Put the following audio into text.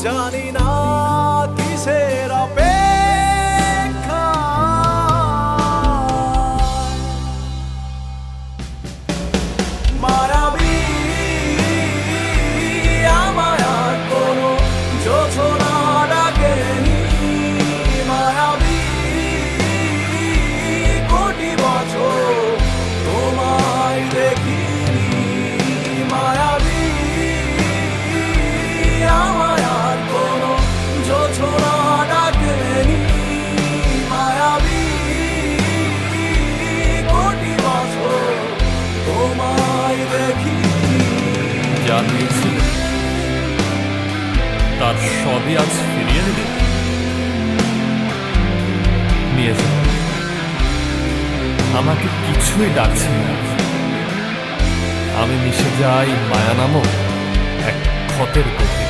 জানি না কিসের অপেক্ষা মায়াবী আমায় আর কোনো জোছনা ডাকেনি মায়াবী কোটি বছর তোমায় দেখিনি মায়াবী আমায় আর কোনো জোছনা ডাকেনি মায়াবী কোটি বছর তোমায় দেখিনি যা পেয়েছিল তার সবই আজ ফিরিয়ে নেবে নিয়ে যাও আমাকে কিছুই ডাকছে না আমি মিশে যাই মায়া নামক এক ক্ষতের গভীরে